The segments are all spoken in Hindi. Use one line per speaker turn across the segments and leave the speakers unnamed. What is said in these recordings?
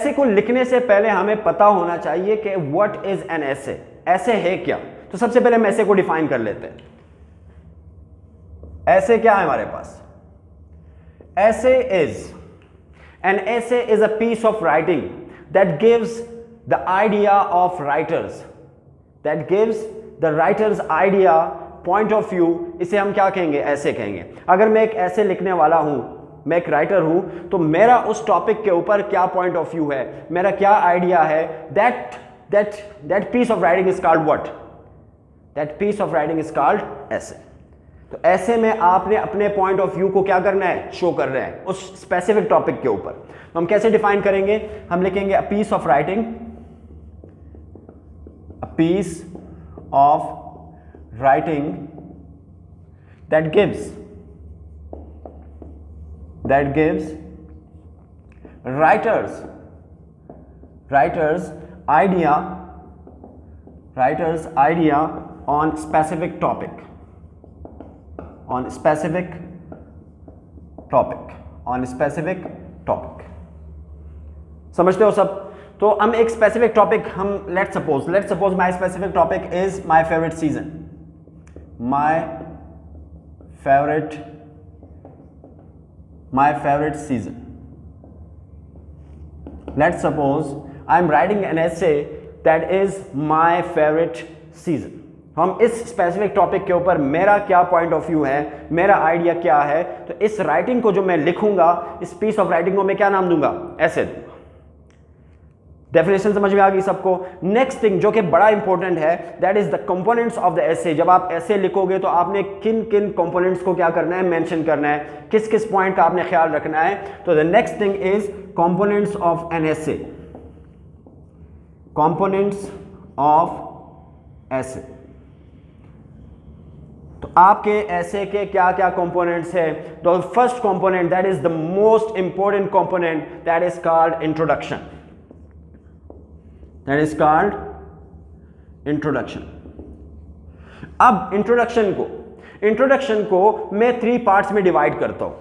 ऐसे को लिखने से पहले हमें पता होना चाहिए कि व्हाट इज एन ऐसे, ऐसे है क्या। तो सबसे पहले हम ऐसे को डिफाइन कर लेते हैं। ऐसे क्या है हमारे पास? Essay is an essay is a piece of writing that gives the idea of writers, that gives the writers idea, point of view. इसे हम क्या कहेंगे? ऐसे कहेंगे। अगर मैं एक ऐसे लिखने वाला हूं, मैं एक राइटर हूं, तो मेरा उस टॉपिक के ऊपर क्या पॉइंट ऑफ व्यू है, मेरा क्या आइडिया है, that piece of writing is called what? That piece of writing is called essay. तो ऐसे में आपने अपने पॉइंट ऑफ व्यू को क्या करना है? शो कर रहे हैं उस स्पेसिफिक टॉपिक के ऊपर। तो हम कैसे डिफाइन करेंगे? हम लिखेंगे a piece of writing, a piece of writing that gives writers idea on specific topic, समझते हो सब? तो हम एक स्पेसिफिक टॉपिक, हम let's suppose my specific topic is my favourite season, my favorite season. Let's suppose I am writing an essay that is my favorite season. हम इस स्पेसिफिक टॉपिक के ऊपर मेरा क्या पॉइंट ऑफ व्यू है, मेरा आइडिया क्या है, तो इस राइटिंग को जो मैं लिखूंगा, इस पीस ऑफ राइटिंग को मैं क्या नाम दूंगा? ऐसे दूंगा। डेफिनेशन समझ में आ गई सबको? नेक्स्ट थिंग जो कि बड़ा इंपॉर्टेंट है, that is the components of the essay. जब आप ऐसे लिखोगे तो आपने किन किन कंपोनेंट्स को क्या करना है? मेंशन करना है, किस किस पॉइंट का आपने ख्याल रखना है। तो the next thing is components of an essay, components of essay. तो आपके ऐसे के क्या क्या कंपोनेंट्स है? तो first component, that is the most important component, that is called introduction, that is called introduction. अब इंट्रोडक्शन को मैं 3 पार्ट्स में डिवाइड करता हूं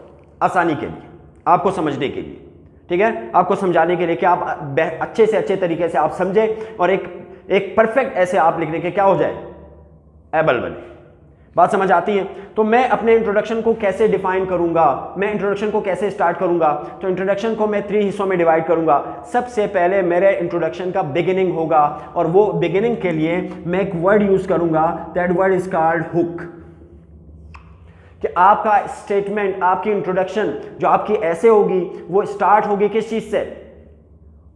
आसानी के लिए, आपको समझने के लिए, ठीक है? आपको समझाने के लिए कि आप अच्छे से अच्छे तरीके से आप समझे और एक परफेक्ट ऐसे आप लिखने के क्या हो जाए? एबल बने। बात समझ आती है? तो मैं अपने इंट्रोडक्शन को कैसे डिफाइन करूंगा, मैं इंट्रोडक्शन को कैसे स्टार्ट करूंगा? तो इंट्रोडक्शन को मैं 3 हिस्सों में डिवाइड करूंगा। सबसे पहले मेरे इंट्रोडक्शन का बिगिनिंग होगा, और वो बिगिनिंग के लिए मैं एक वर्ड यूज करूंगा, that word is called hook. कि आपका स्टेटमेंट, आपकी इंट्रोडक्शन जो आपकी ऐसे होगी, वो स्टार्ट होगी किस चीज से?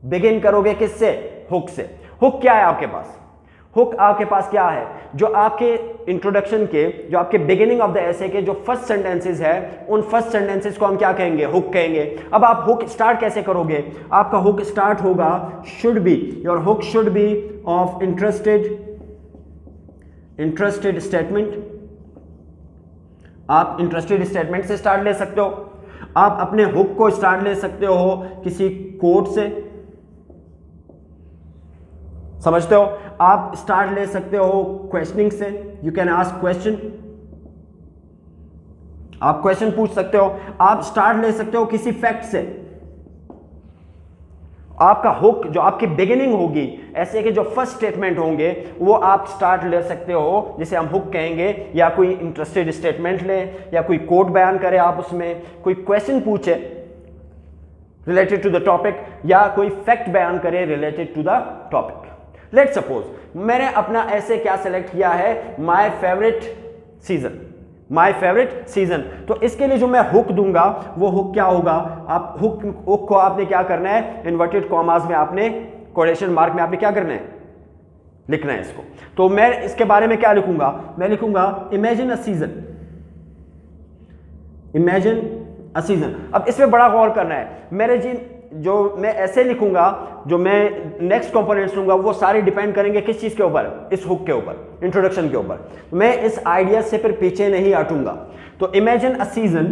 बिगिन करोगे किससे? हुक से। हुक क्या है आपके पास? हुक आपके पास क्या है? जो आपके इंट्रोडक्शन के, जो आपके बिगिनिंग ऑफ द एसे के जो फर्स्ट सेंटेंसेस है, उन फर्स्ट सेंटेंसेस को हम क्या कहेंगे? हुक कहेंगे। अब आप हुक स्टार्ट कैसे करोगे? आपका हुक स्टार्ट होगा, should be, your hook should be of interested statement. आप इंटरेस्टेड स्टेटमेंट से स्टार्ट ले सकते हो। आप अपने हुक को स्टार्ट ले सकते हो किसी कोट से, समझते हो? आप स्टार्ट ले सकते हो क्वेश्चनिंग से, यू कैन आस्क क्वेश्चन, आप क्वेश्चन पूछ सकते हो। आप स्टार्ट ले सकते हो किसी फैक्ट से। आपका हुक जो आपकी बिगिनिंग होगी, ऐसे के जो फर्स्ट स्टेटमेंट होंगे, वो आप स्टार्ट ले सकते हो, जिसे हम हुक कहेंगे। या कोई इंटरेस्टेड स्टेटमेंट ले, या कोई कोट बयान करे, आप उसमें कोई क्वेश्चन पूछे रिलेटेड टू द टॉपिक, या कोई फैक्ट बयान करे related to the topic. Let's suppose मैंने अपना ऐसे क्या सेलेक्ट किया है? My favourite season. तो इसके लिए जो मैं हुक दूंगा, वो हुक क्या होगा? आप हुक को आपने क्या करना है? इन्वर्टेड कॉमास में आपने, कोटेशन मार्क में आपने क्या करना है? लिखना है इसको। तो मैं इसके बारे में क्या लिखूंगा? मैं लिखूंगा इमेजिन अ सीजन। अब इसमें बड़ा गौर करना है। मेरे जो मैं ऐसे लिखूंगा, जो मैं नेक्स्ट कंपोनेंट्स लूंगा, वो सारे डिपेंड करेंगे किस चीज के ऊपर? इस हुक के ऊपर, इंट्रोडक्शन के ऊपर। मैं इस आइडिया से फिर पीछे नहीं हटूंगा। तो इमेजिन अ सीजन,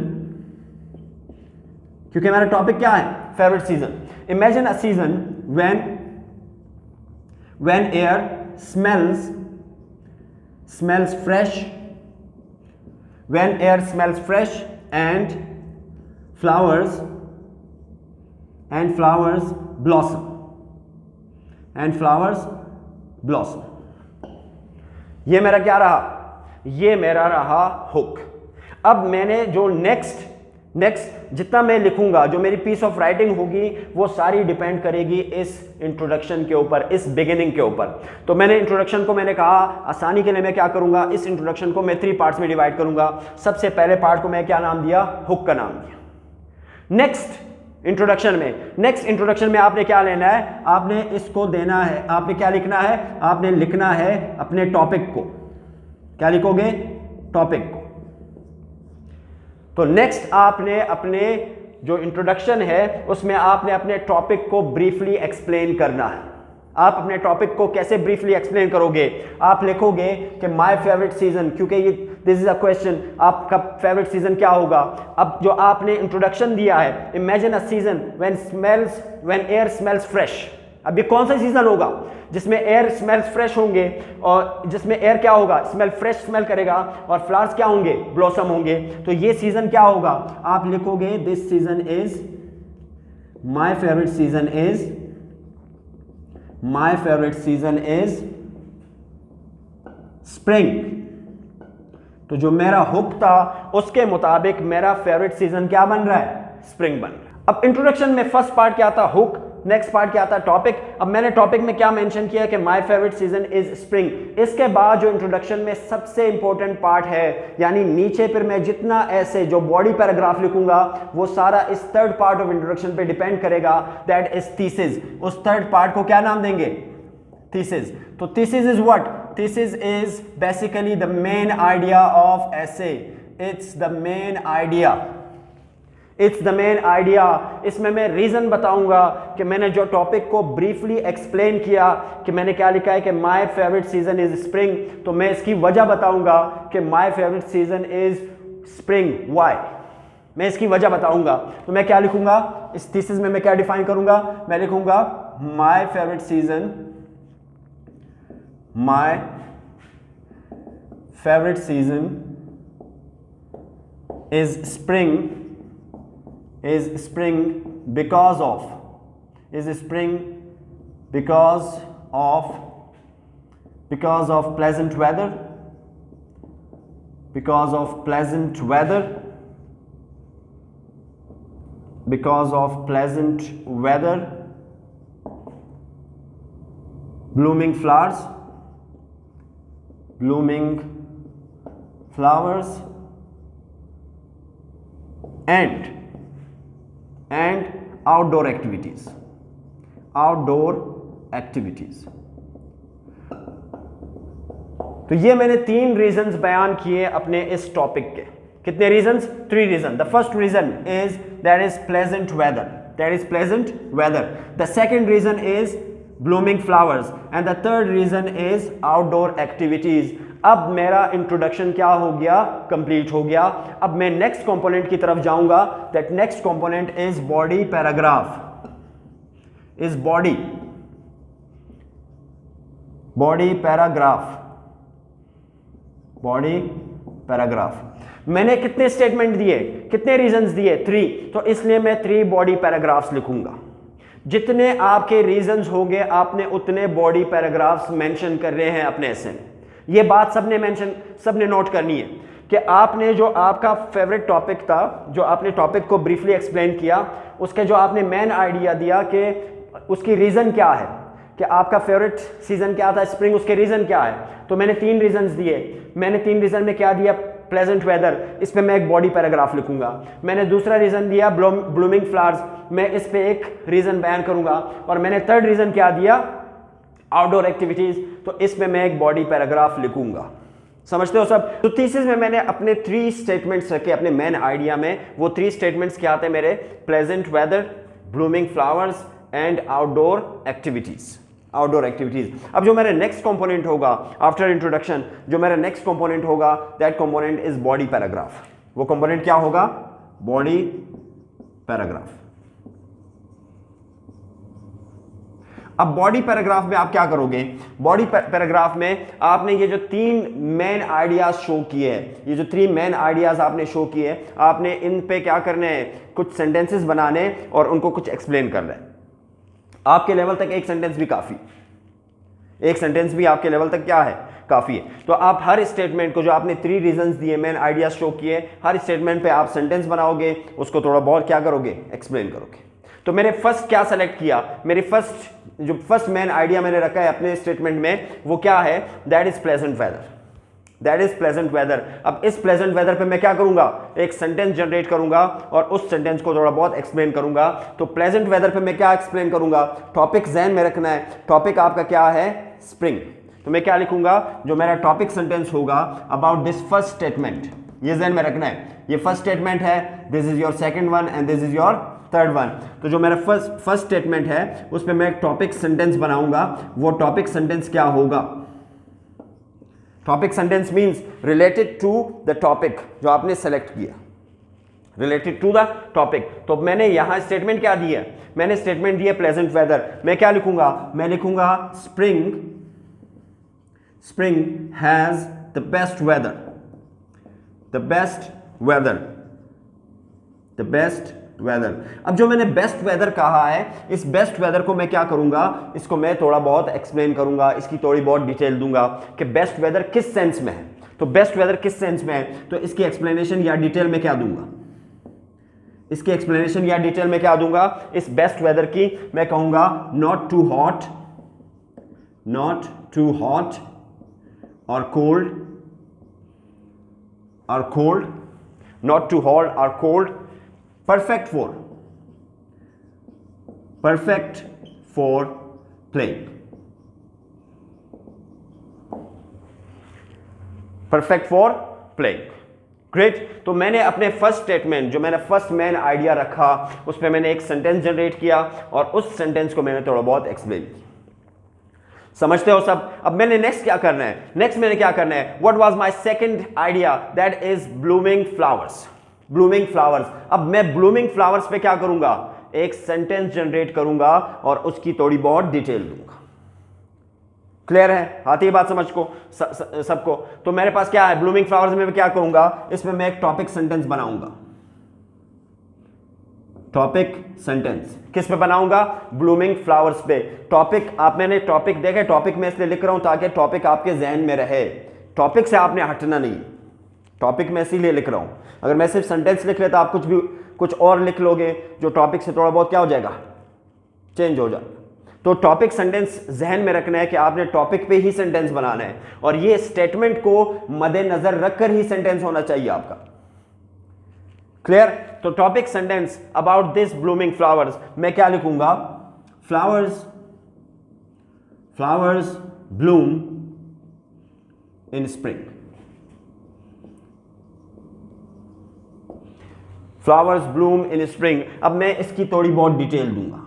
क्योंकि मेरा टॉपिक क्या है? Favourite season. Imagine a season when air smells fresh and flowers and flowers blossom, and flowers blossom. ये मेरा क्या रहा? ये मेरा रहा हुक। अब मैंने जो नेक्स्ट जितना मैं लिखूंगा, जो मेरी पीस ऑफ राइटिंग होगी, वो सारी डिपेंड करेगी इस इंट्रोडक्शन के ऊपर, इस बिगिनिंग के ऊपर। तो मैंने इंट्रोडक्शन को मैंने कहा आसानी के लिए मैं क्या करूंगा, इस इंट्रोडक्शन को मैं 3 पार्ट्स में डिवाइड करूंगा। सबसे पहले पार्ट को मैं क्या नाम दिया? हुक का नाम दिया। नेक्स्ट इंट्रोडक्शन में आपने क्या लेना है? आपने इसको देना है, आपने क्या लिखना है? आपने लिखना है अपने टॉपिक को। क्या लिखोगे? टॉपिक को। तो नेक्स्ट आपने अपने जो इंट्रोडक्शन है उसमें आपने अपने टॉपिक को ब्रीफली एक्सप्लेन करना है। आप अपने टॉपिक को कैसे ब्रीफली एक्सप्लेन करोगे? आप लिखोगे कि माय फेवरेट सीजन, क्योंकि ये दिस इज अ क्वेश्चन, आपका फेवरेट सीजन क्या होगा? अब जो आपने इंट्रोडक्शन दिया है, imagine a season when air smells fresh. अब ये कौन सा सीजन होगा जिसमें एयर स्मेल्स फ्रेश होंगे, और जिसमें एयर क्या होगा? फ्रेश स्मेल करेगा, और फ्लावर्स क्या होंगे? ब्लॉसम होंगे। तो ये सीजन क्या होगा? आप लिखोगे this season is my favourite season is spring. तो जो मेरा हुक था उसके मुताबिक मेरा फेवरेट सीजन क्या बन रहा है? स्प्रिंग बन रहा है। अब इंट्रोडक्शन में फर्स्ट पार्ट क्या था? हुक। नेक्स्ट पार्ट क्या था? टॉपिक। अब मैंने टॉपिक में क्या मेंशन किया कि my favourite season is spring. इसके बाद जो इंट्रोडक्शन में सबसे इंपॉर्टेंट पार्ट है, यानी नीचे फिर मैं जितना ऐसे जो बॉडी पैराग्राफ लिखूंगा वो सारा इस थर्ड पार्ट ऑफ इंट्रोडक्शन पे डिपेंड करेगा, दैट इज थीसिस। उस थर्ड पार्ट को क्या नाम देंगे? थीसिस। तो thesis is what? Thesis is basically the main idea of essay. It's the main idea. इसमें मैं रीजन बताऊंगा कि मैंने जो टॉपिक को ब्रीफली एक्सप्लेन किया कि मैंने क्या लिखा है कि my favourite season is spring, तो मैं इसकी वजह बताऊंगा कि my favourite season is spring, why. मैं इसकी वजह बताऊंगा। तो मैं क्या लिखूंगा इस थीसिस में? मैं क्या डिफाइन करूंगा? मैं लिखूंगा my favourite season is spring because of pleasant weather, blooming flowers and outdoor activities। तो ये मैंने 3 रीजंस बयान किए अपने इस टॉपिक के। कितने reasons? 3 reason. The first reason is that is pleasant weather. The second reason is blooming flowers, and the third reason is outdoor activities. अब मेरा इंट्रोडक्शन क्या हो गया? कंप्लीट हो गया। अब मैं नेक्स्ट कंपोनेंट की तरफ जाऊंगा। That next component is body paragraph. मैंने कितने स्टेटमेंट दिए? कितने रीजंस दिए? 3। तो इसलिए मैं 3 बॉडी पैराग्राफ्स लिखूंगा। जितने आपके रीजंस होंगे आपने उतने बॉडी पैराग्राफ्स मेंशन कर रहे हैं अपने ऐसे में। ये बात सबने नोट करनी है कि आपने जो आपका फेवरेट टॉपिक था, जो आपने टॉपिक को ब्रीफली एक्सप्लेन किया, उसके जो आपने मेन आइडिया दिया कि उसकी रीज़न क्या है, कि आपका फेवरेट सीजन क्या था? स्प्रिंग। उसके रीज़न क्या है? तो मैंने 3 रीजंस दिए। मैंने 3 रीजन में क्या दिया? Pleasant weather. इस पे मैं एक बॉडी पैराग्राफ लिखूंगा। मैंने दूसरा रीजन दिया ब्लूमिंग फ्लावर्स, मैं इस पे एक रीजन बयान करूंगा। और मैंने थर्ड रीजन क्या दिया? Outdoor activities. तो इसमें मैं एक बॉडी पैराग्राफ लिखूंगा। समझते हो सब? तो थीसिस में मैंने अपने 3 स्टेटमेंट्स रखे अपने मेन आइडिया में। वो 3 स्टेटमेंट्स क्या आते मेरे? Pleasant weather, blooming flowers and outdoor activities. अब जो मेरा नेक्स्ट कंपोनेंट होगा आफ्टर इंट्रोडक्शन, जो मेरा नेक्स्ट कंपोनेंट होगा, that component is body paragraph. वो कंपोनेंट क्या होगा? Body paragraph. अब बॉडी पैराग्राफ में आप क्या करोगे, बॉडी पैराग्राफ में आपने ये जो 3 मेन आइडियाज शो किए हैं, ये जो 3 मेन आइडियाज आपने शो किए हैं, आपने इन पे क्या करने हैं, कुछ सेंटेंसेस बनाने और उनको कुछ एक्सप्लेन करना है। आपके लेवल तक एक सेंटेंस भी काफी, एक सेंटेंस भी आपके लेवल तक क्या है, काफी है। तो आप हर स्टेटमेंट को, जो आपने 3 रीजंस दिए, मेन आइडियाज शो किए, हर स्टेटमेंट पे आप सेंटेंस बनाओगे, उसको थोड़ा बहुत क्या करोगे, एक्सप्लेन करोगे। तो मैंने फर्स्ट क्या सेलेक्ट किया, मेरी फर्स्ट मेन आइडिया मैंने रखा है अपने स्टेटमेंट में, वो क्या है, that is pleasant weather, that is pleasant weather. अब इस प्लेजेंट वेदर पे मैं क्या करूंगा, एक सेंटेंस जनरेट करूंगा और उस सेंटेंस को थोड़ा बहुत एक्सप्लेन करूंगा। तो प्लेजेंट वेदर पे मैं क्या एक्सप्लेन करूंगा, टॉपिक ज़हन में रखना है, टॉपिक आपका क्या है, स्प्रिंग। तो मैं क्या लिखूंगा, जो मेरा टॉपिक सेंटेंस होगा अबाउट दिस फर्स्ट स्टेटमेंट, ये ज़हन में रखना है, ये फर्स्ट स्टेटमेंट है, this is your second one and this is your third one. तो जो मेरा फर्स्ट स्टेटमेंट है उस पर मैं एक टॉपिक सेंटेंस बनाऊंगा। वो टॉपिक सेंटेंस क्या होगा, topic sentence means related to the topic जो आपने सेलेक्ट किया, रिलेटेड टू द टॉपिक। तो मैंने यहां स्टेटमेंट क्या दिया, मैंने स्टेटमेंट दिया प्लेजेंट वेदर। मैं क्या लिखूंगा, मैं लिखूंगा spring has the best weather, the best weather, the best weather. अब जो मैंने बेस्ट वेदर कहा है, इस बेस्ट वेदर को मैं क्या करूंगा, इसको मैं थोड़ा बहुत एक्सप्लेन करूंगा, इसकी थोड़ी बहुत डिटेल दूंगा कि बेस्ट वेदर किस सेंस में है। तो बेस्ट वेदर किस सेंस में है, तो इसकी एक्सप्लेनेशन या डिटेल में क्या दूंगा, इसकी एक्सप्लेनेशन या डिटेल में क्या दूंगा, इस बेस्ट वेदर की मैं कहूंगा not too hot, not too hot और कोल्ड, और कोल्ड, नॉट टू हॉट और cold, perfect for playing, perfect for playing, great. तो मैंने अपने फर्स्ट स्टेटमेंट, जो मैंने फर्स्ट मेन आइडिया रखा, उस पर मैंने एक सेंटेंस जनरेट किया और उस सेंटेंस को मैंने थोड़ा बहुत एक्सप्लेन किया। समझते हो सब। अब मैंने नेक्स्ट क्या करना है, नेक्स्ट मैंने क्या करना है, what was my second idea, that is blooming flowers, blooming flowers. अब मैं ब्लूमिंग फ्लावर्स पे क्या करूंगा, एक सेंटेंस जनरेट करूंगा और उसकी थोड़ी बहुत डिटेल दूंगा। क्लियर है, आती है बात समझ को सबको। तो मेरे पास क्या है, ब्लूमिंग फ्लावर्स में मैं क्या करूंगा, इसमें मैं एक टॉपिक सेंटेंस बनाऊंगा, टॉपिक सेंटेंस किस पे बनाऊंगा, ब्लूमिंग फ्लावर्स पे। टॉपिक, आप मैंने टॉपिक देखे, टॉपिक में इसलिए लिख रहा हूं ताकि टॉपिक आपके जहन में रहे, टॉपिक से आपने हटना नहीं, टॉपिक में इसीलिए लिख रहा हूं। अगर मैं सिर्फ सेंटेंस लिख लेता, आप कुछ और लिख लोगे जो टॉपिक से थोड़ा बहुत क्या हो जाएगा, चेंज हो जाएगा। तो टॉपिक सेंटेंस जहन में रखना है कि आपने टॉपिक पे ही सेंटेंस बनाना है और ये स्टेटमेंट को मद्देनजर रखकर ही सेंटेंस होना चाहिए आपका। क्लियर। तो topic sentence about this blooming flowers, मैं क्या लिखूंगा, फ्लावर्स ब्लूम इन स्प्रिंग, फ्लावर्स ब्लूम इन स्प्रिंग। अब मैं इसकी थोड़ी बहुत डिटेल दूंगा,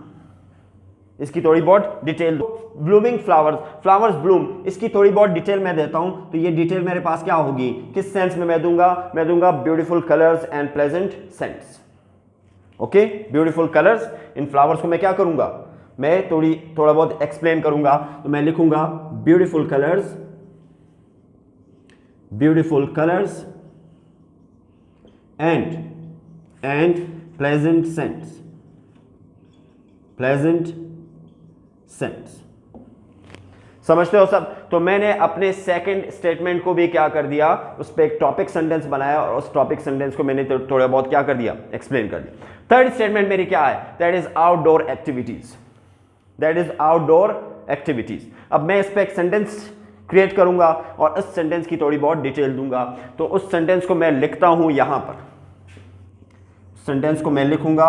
इसकी थोड़ी बहुत detail, blooming flowers, flowers Bloom, इसकी थोड़ी बहुत डिटेल मैं देता हूं। तो ये डिटेल मेरे पास क्या होगी, किस सेंस में मैं दूंगा beautiful colours and pleasant sense. Okay, beautiful colours in flowers को मैं क्या करूंगा, मैं थोड़ा बहुत एक्सप्लेन करूंगा। तो मैं लिखूंगा beautiful colours and pleasant sense. समझते हो सब। तो मैंने अपने सेकंड स्टेटमेंट को भी क्या कर दिया, उस पर एक टॉपिक सेंटेंस बनाया और उस टॉपिक सेंटेंस को मैंने थोड़ा बहुत क्या कर दिया, एक्सप्लेन कर दिया। थर्ड स्टेटमेंट मेरी क्या है, that is outdoor activities, that is outdoor activities. अब मैं इस पर एक सेंटेंस क्रिएट करूंगा और उस सेंटेंस की थोड़ी बहुत डिटेल दूंगा। तो उस सेंटेंस को मैं लिखता हूं यहां पर, सेंटेंस को मैं लिखूंगा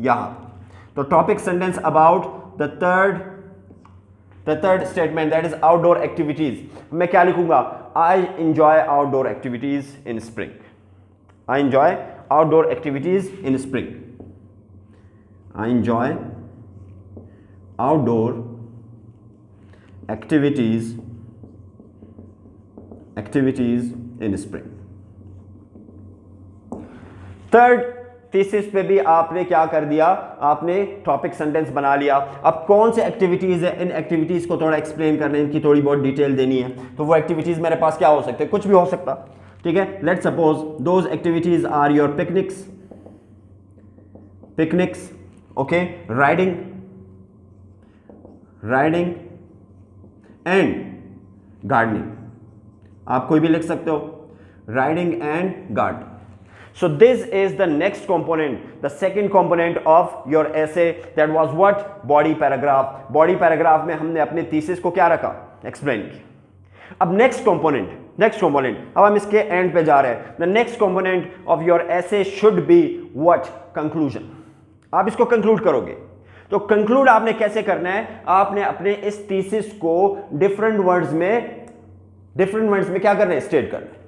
यहां। तो topic sentence about the third statement, that is outdoor activities. मैं क्या लिखूंगा, I enjoy outdoor activities in spring, I enjoy outdoor activities in spring, I enjoy outdoor activities in spring. Thesis पे भी आपने क्या कर दिया, आपने टॉपिक सेंटेंस बना लिया। अब कौन से एक्टिविटीज़ है, इन एक्टिविटीज़ को थोड़ा एक्सप्लेन करने, इनकी थोड़ी बहुत डिटेल देनी है। तो वो एक्टिविटीज़ मेरे पास क्या हो सकते हैं, कुछ भी हो सकता, ठीक है। Let suppose those activities are your picnics, okay, riding and gardening. आप कोई भी लिख सकते हो, riding and gardening. So this is the next component, the second component of your essay, that was what? Body paragraph. Body paragraph में हमने अपने thesis को क्या रखा, explain किया। अब next component, अब हम इसके end पे जा रहे हैं। The next component of your essay should be what? Conclusion. आप इसको conclude करोगे, तो conclude आपने कैसे करना है, आपने अपने इस thesis को different words में क्या करना है, state करना है।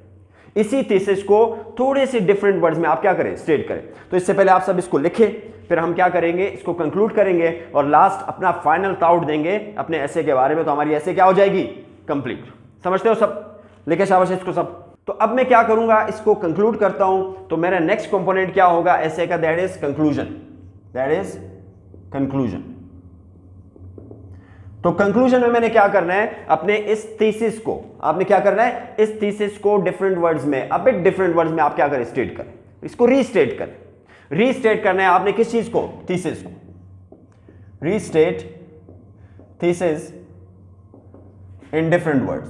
इसी थीसिस को थोड़े से डिफरेंट वर्ड्स में आप क्या करें, स्टेट करें। तो इससे पहले आप सब इसको लिखें, फिर हम क्या करेंगे, इसको कंक्लूड करेंगे और लास्ट अपना फाइनल थॉट देंगे अपने ऐसे के बारे में। तो हमारी ऐसे क्या हो जाएगी, कंप्लीट। समझते हो सब, लिखे शाबाश इसको सब। तो अब मैं क्या करूंगा, इसको कंक्लूड करता हूं। तो मेरा नेक्स्ट कंपोनेंट क्या होगा ऐसे का, दैट इज कंक्लूजन। तो कंक्लूजन में मैंने क्या करना है, अपने इस थीसिस को आपने क्या करना है, इस थीसिस को डिफरेंट वर्ड्स में, अब एक डिफरेंट वर्ड्स में आप क्या करें, स्टेट करें, इसको रीस्टेट करें। रीस्टेट करना है आपने किस चीज को, थीसिस को। Restate thesis in different words.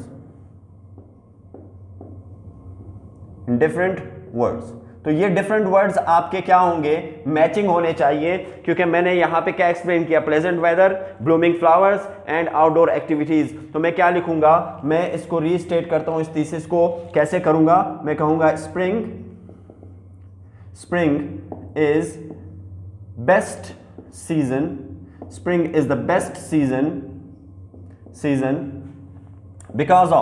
तो ये डिफरेंट वर्ड्स आपके क्या होंगे, मैचिंग होने चाहिए, क्योंकि मैंने यहां पे क्या एक्सप्लेन किया, pleasant weather, blooming flowers and outdoor activities. तो मैं क्या लिखूंगा, मैं इसको रीस्टेट करता हूं, इस थीसिस को कैसे करूंगा, मैं कहूंगा spring is best season, spring is the best season because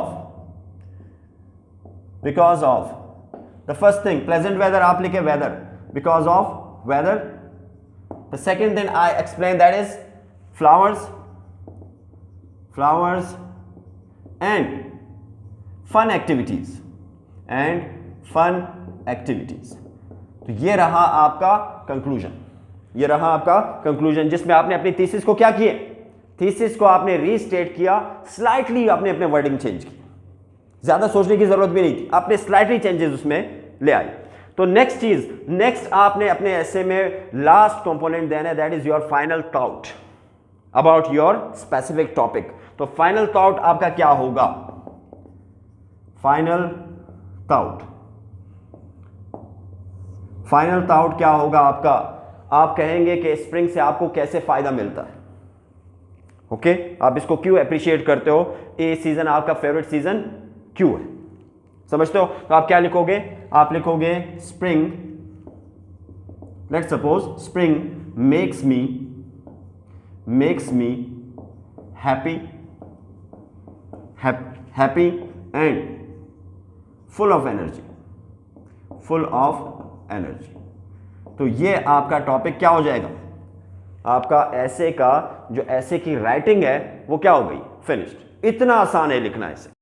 of the first thing, pleasant weather, आप लिखे weather, because of weather. The second thing I explained, that is flowers and fun activities तो ये रहा आपका कंक्लूजन, जिसमें आपने अपनी थीसिस को क्या किए, थीसिस को आपने रीस्टेट किया, स्लाइटली आपने अपने वर्डिंग चेंज की, ज्यादा सोचने की जरूरत भी नहीं थी, आपने स्लाइटली चेंजेस उसमें ले आए। तो नेक्स्ट आपने अपने ऐसे में लास्ट कंपोनेंट देना है, that is your final thought about your specific topic. तो फाइनल थॉट आपका क्या होगा, फाइनल थॉट क्या होगा आपका, आप कहेंगे कि स्प्रिंग से आपको कैसे फायदा मिलता है। ओके, आप इसको क्यों अप्रिशिएट करते हो, ये सीजन आपका फेवरेट सीजन क्यों है, समझते हो। तो आप क्या लिखोगे, आप लिखोगे spring, let's suppose spring makes me happy and full of energy. तो ये आपका टॉपिक क्या हो जाएगा, आपका ऐसे का जो ऐसे की राइटिंग है वो क्या हो गई, फिनिश्ड। इतना आसान है लिखना ऐसे।